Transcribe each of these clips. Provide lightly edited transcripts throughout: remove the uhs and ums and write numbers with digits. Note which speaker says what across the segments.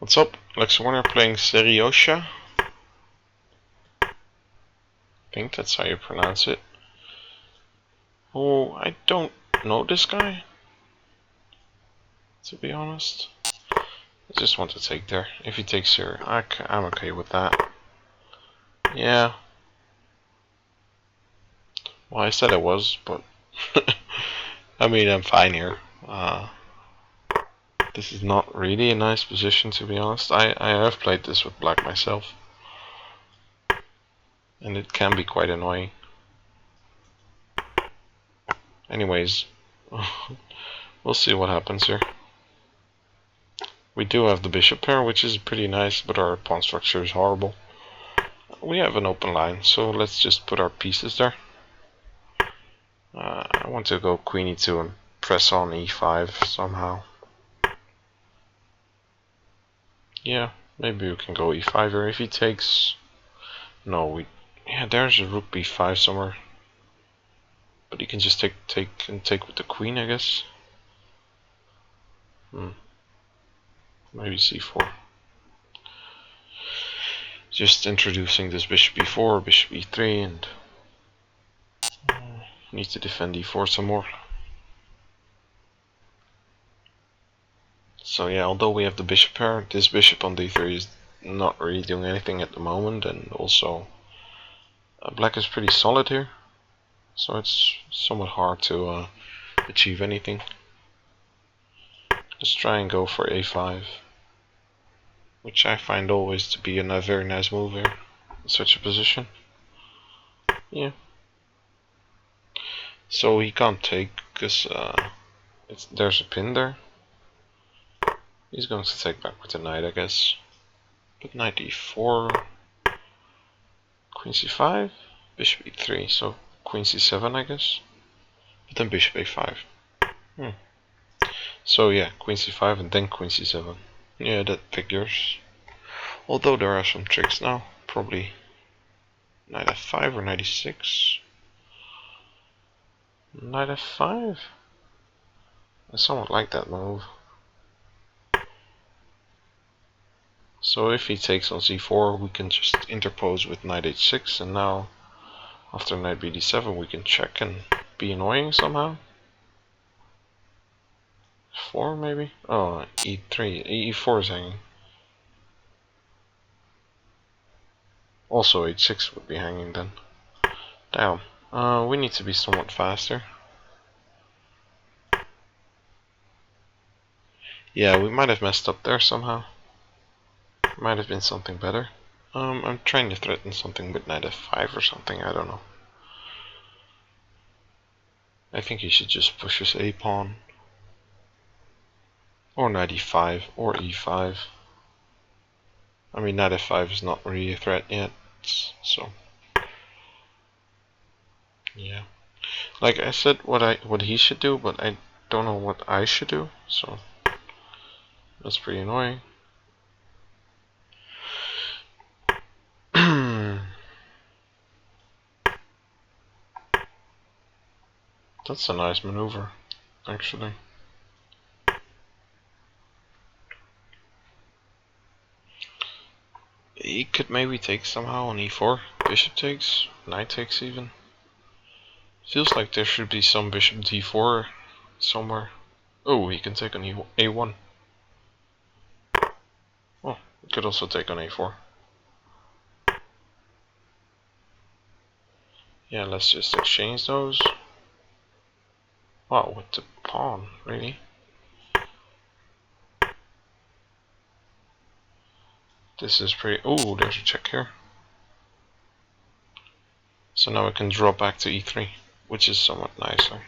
Speaker 1: What's up? alexy1 are playing seriosha. I think that's how you pronounce it. Oh, I don't know this guy, to be honest. I just want to take there. If he takes here, I'm okay with that. Yeah. Well, I said I was, but I mean, I'm fine here. This is not really a nice position, to be honest. I have played this with black myself, and it can be quite annoying. Anyways, we'll see what happens here. We do have the bishop pair, which is pretty nice, but our pawn structure is horrible. We have an open line, so let's just put our pieces there. I want to go queen e2 and press on e5 somehow. Yeah, maybe we can go e5 here if he takes. No, yeah, there's a rook b5 somewhere. But he can just take with the queen, I guess. Maybe c4. Just introducing this bishop e4, bishop e3, and need to defend e4 some more. So yeah, although we have the bishop pair, this bishop on d3 is not really doing anything at the moment, and also black is pretty solid here, so it's somewhat hard to achieve anything. Let's try and go for a5, which I find always to be a very nice move here in such a position. Yeah. So he can't take because there's a pin there. He's going to take back with the knight, I guess. But knight e4, queen c5, bishop e3, so queen c7, I guess. But then bishop a5. So yeah, queen c5 and then queen c7. Yeah, that figures. Although there are some tricks now. Probably knight f5 or knight e6. Knight f5? I somewhat like that move. So if he takes on c4, we can just interpose with knight h6, and now after knight bd7 we can check and be annoying somehow. 4 maybe? Oh, e3, e4 is hanging. Also h6 would be hanging then. Damn, we need to be somewhat faster. Yeah, we might have messed up there somehow. Might have been something better. I'm trying to threaten something with knight f5 or something, I don't know. I think he should just push his a pawn. Or knight e5, or e5. I mean, knight f5 is not really a threat yet, so... Yeah. Like I said, what he should do, but I don't know what I should do, so... That's pretty annoying. That's a nice maneuver, actually. He could maybe take somehow on e4. Bishop takes, knight takes even. Feels like there should be some bishop d4 somewhere. Oh, he can take on a1. Oh, he could also take on a4. Yeah, let's just exchange those. Wow, with the pawn, really? This is pretty... Oh, there's a check here. So now I can draw back to e3, which is somewhat nicer.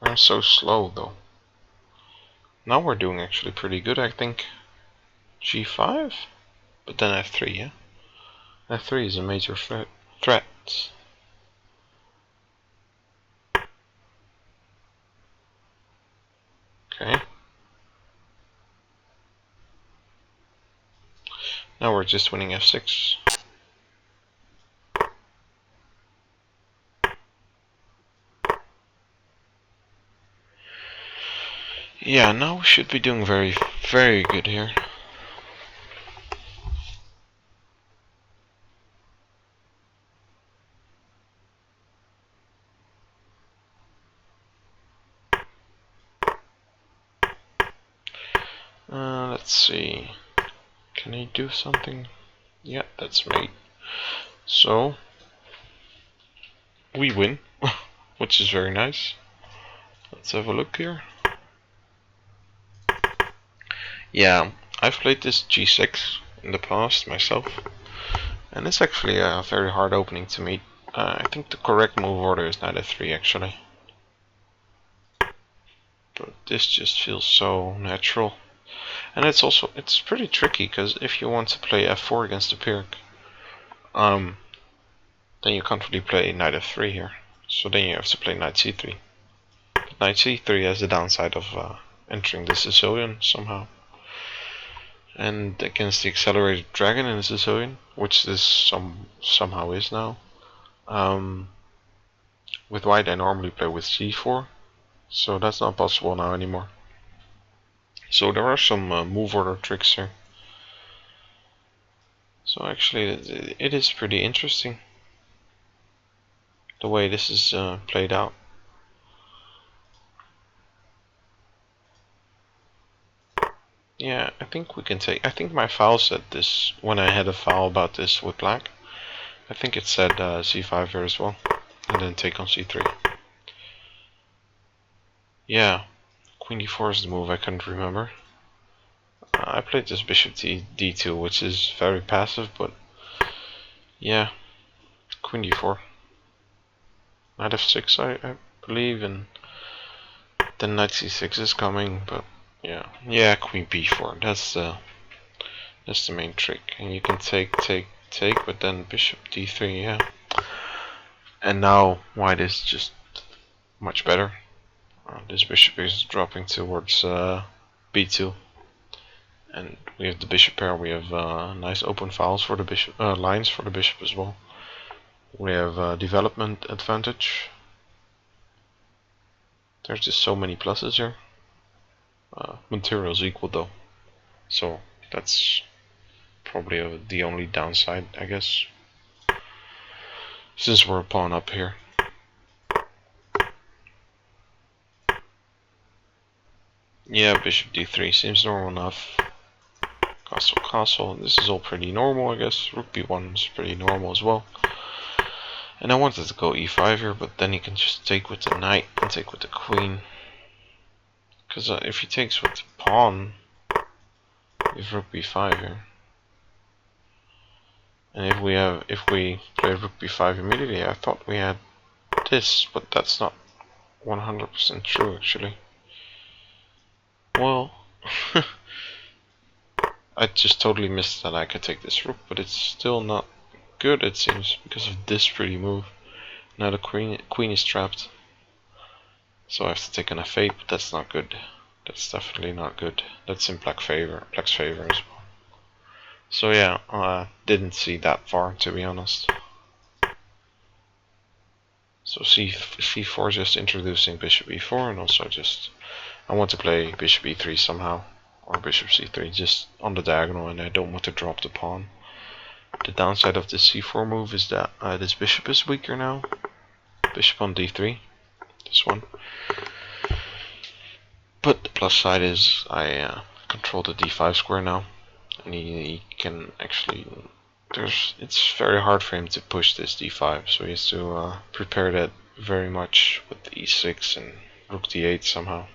Speaker 1: I'm so slow though. Now we're doing actually pretty good, I think. g5? But then f3, yeah? f3 is a major threat. Okay. Now we're just winning f6. Yeah, now we should be doing very, very good here. Let's see. Can he do something? Yeah, that's mate. So we win, which is very nice. Let's have a look here. Yeah, I've played this G6 in the past myself, and it's actually a very hard opening to meet. I think the correct move order is knight f3 actually. But this just feels so natural. And it's pretty tricky, because if you want to play f4 against the Pirc, then you can't really play knight f3 here. So then you have to play knight c3. But knight c3 has the downside of entering the Sicilian somehow. And against the accelerated dragon in the Sicilian, which this somehow is now. With white I normally play with c4, so that's not possible now anymore. So there are some move order tricks here. So actually it is pretty interesting the way this is played out. Yeah, I think we can take. I think my file said this when I had a file about this with black. I think it said c5 here as well, and then take on c3. Yeah, queen d4 is the move I couldn't remember. I played this bishop d2, which is very passive, but yeah, queen d4. Knight f6, I believe, and then knight c6 is coming, but yeah, queen b4. That's the main trick, and you can take, but then bishop d3, yeah. And now white is just much better. This bishop is dropping towards b2, and we have the bishop pair. We have nice open files for the bishop, lines for the bishop as well. We have development advantage. There's just so many pluses here. Materials equal though, so that's probably the only downside, I guess, since we're a pawn up here. Yeah, bishop d3 seems normal enough. Castle, castle, this is all pretty normal, I guess. Rook b1 is pretty normal as well. And I wanted to go e5 here, but then he can just take with the knight and take with the queen. Because if he takes with the pawn, we have rook b5 here. And if we play rook b5 immediately, I thought we had this, but that's not 100% true actually. Well, I just totally missed that I could take this rook, but it's still not good, it seems, because of this pretty move. Now the queen is trapped, so I have to take an f8, but that's not good. That's definitely not good. That's in black's favor as well. So yeah, didn't see that far, to be honest. So c4 just introducing bishop e4, and also just I want to play bishop e3 somehow, or bishop c3 just on the diagonal, and I don't want to drop the pawn. The downside of this c4 move is that this bishop is weaker now. Bishop on d3, this one. But the plus side is I control the d5 square now, and he can actually. It's very hard for him to push this d5, so he has to prepare that very much with the e6 and rook d8 somehow.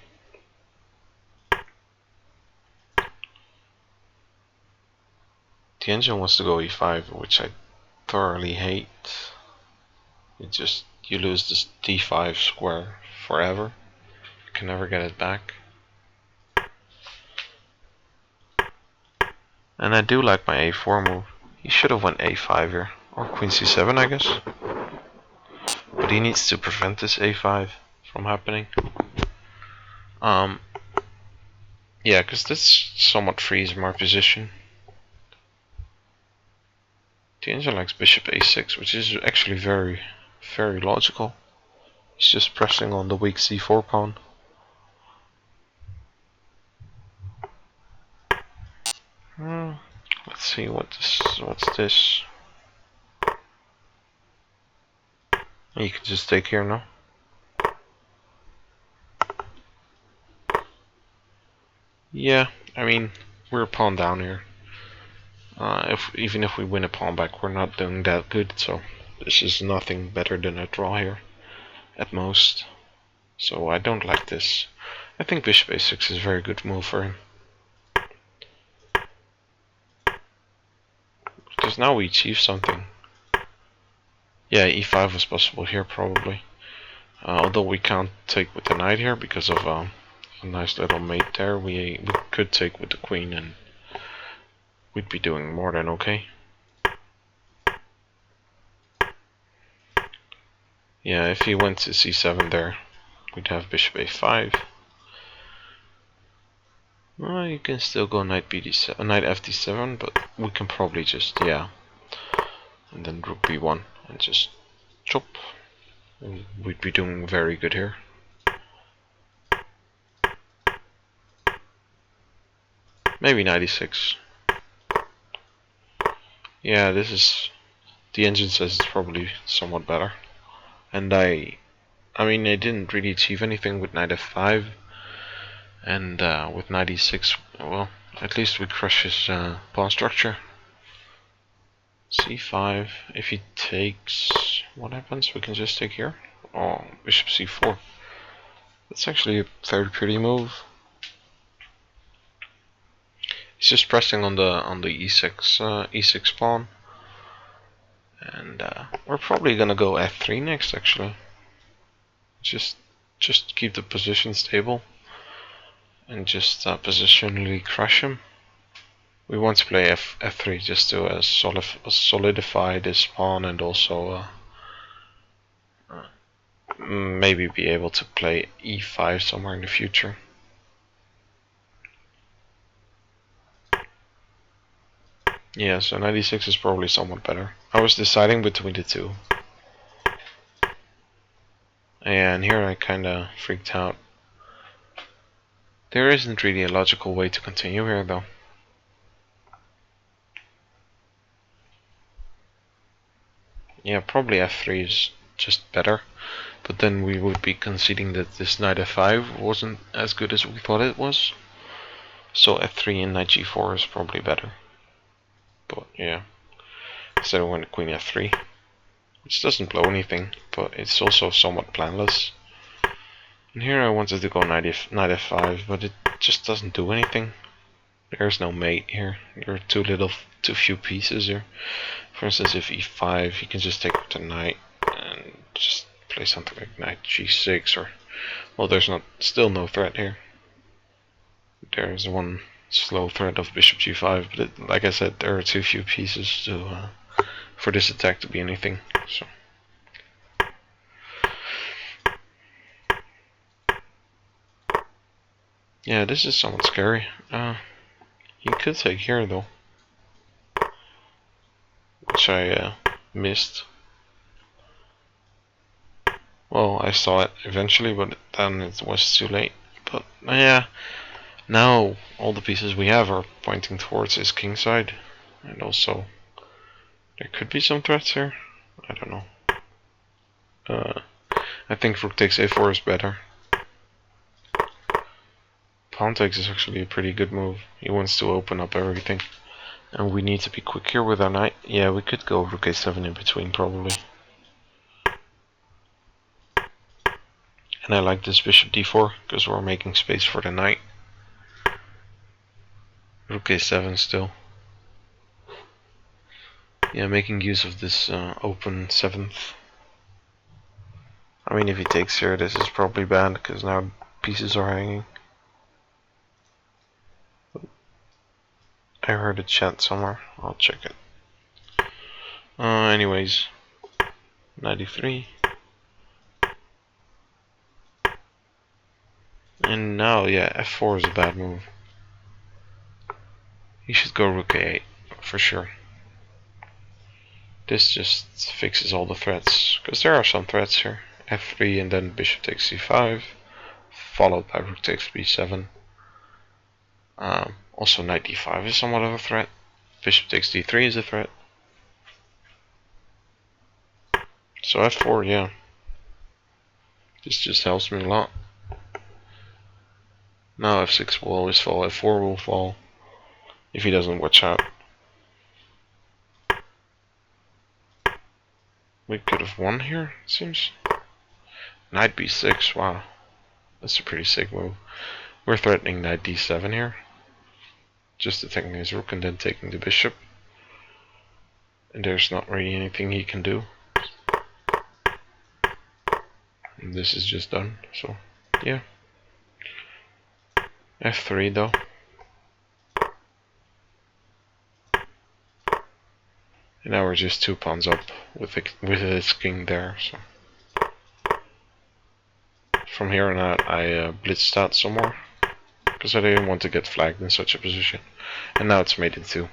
Speaker 1: The engine wants to go e5, which I thoroughly hate. You lose this d5 square forever. You can never get it back. And I do like my a4 move. He should have went a5 here, or queen c7, I guess. But he needs to prevent this a5 from happening. Yeah, because this somewhat frees my position. The engine likes bishop a6, which is actually very, very logical. He's just pressing on the weak c4 pawn. Let's see what's this. You can just take here now. Yeah, I mean, we're a pawn down here. Even if we win a pawn back, we're not doing that good, so this is nothing better than a draw here, at most. So I don't like this. I think bishop a6 is a very good move for him. Because now we achieve something. Yeah, e5 was possible here, probably. Although we can't take with the knight here because of a nice little mate there. We could take with the queen and we'd be doing more than okay. Yeah, if he went to c7 there, we'd have bishop a5. Well, you can still go knight bd7, knight fd7, but we can probably just, yeah. And then rook b1 and just chop. We'd be doing very good here. Maybe 96. Yeah, this is... The engine says it's probably somewhat better. And I mean, I didn't really achieve anything with knight f5. And with knight e6, well, at least we crush his pawn structure. c5, if he takes... What happens? We can just take here. Oh, bishop c4. That's actually a very pretty move. He's just pressing on the e6 pawn, and we're probably gonna go f3 next. Actually, just keep the position stable and just positionally crush him. We want to play f3 just to solidify this pawn and also maybe be able to play e5 somewhere in the future. Yeah, so 96 is probably somewhat better. I was deciding between the two. And here I kinda freaked out. There isn't really a logical way to continue here though. Yeah, probably f3 is just better. But then we would be conceding that this knight f5 wasn't as good as we thought it was. So f3 and knight g4 is probably better. But yeah, instead of queen f3, which doesn't blow anything, but it's also somewhat planless. And here I wanted to go knight f5, but it just doesn't do anything. There's no mate here. There are too few pieces here. For instance, if e5, you can just take the knight and just play something like knight g6, or well, there's still no threat here. There's one slow threat of bishop g5, but like I said, there are too few pieces to for this attack to be anything. So. Yeah, this is somewhat scary. He could take here though, which I missed. Well, I saw it eventually, but then it was too late. But yeah, now all the pieces we have are pointing towards his king side, and also there could be some threats here. I don't know. I think rook takes a4 is better. Pawn takes is actually a pretty good move. He wants to open up everything. And we need to be quick here with our knight. Yeah, we could go rook a7 in between probably. And I like this bishop d4 because we're making space for the knight. Rook a7 still. Yeah, making use of this open 7th. I mean, if he takes here, this is probably bad because now pieces are hanging. I heard a chat somewhere. I'll check it. Anyways, 93. And now, yeah, f4 is a bad move. He should go rook a8 for sure. This just fixes all the threats, because there are some threats here. f3 and then bishop takes c5, followed by rook takes b7. Also knight d5 is somewhat of a threat. Bishop takes d3 is a threat. So f4, yeah. This just helps me a lot. Now f6 will always fall, f4 will fall if he doesn't watch out. We could have won here, it seems. Knight b6, wow. That's a pretty sick move. We're threatening knight d7 here. Just attacking his rook and then taking the bishop. And there's not really anything he can do. And this is just done, so yeah. f3 though. And now we're just 2 pawns up with his king there, so. From here on out I blitzed out some more, because I didn't want to get flagged in such a position. And now it's mate in 2,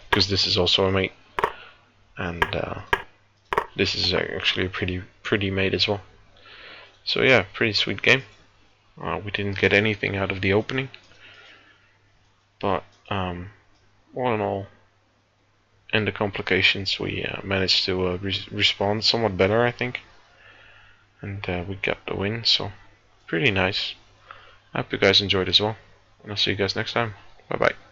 Speaker 1: because this is also a mate. And this is actually a pretty mate as well. So yeah, pretty sweet game. We didn't get anything out of the opening, but all in all, in the complications we managed to respond somewhat better, I think, and we got the win, so pretty nice. I hope you guys enjoyed as well, and I'll see you guys next time. Bye bye.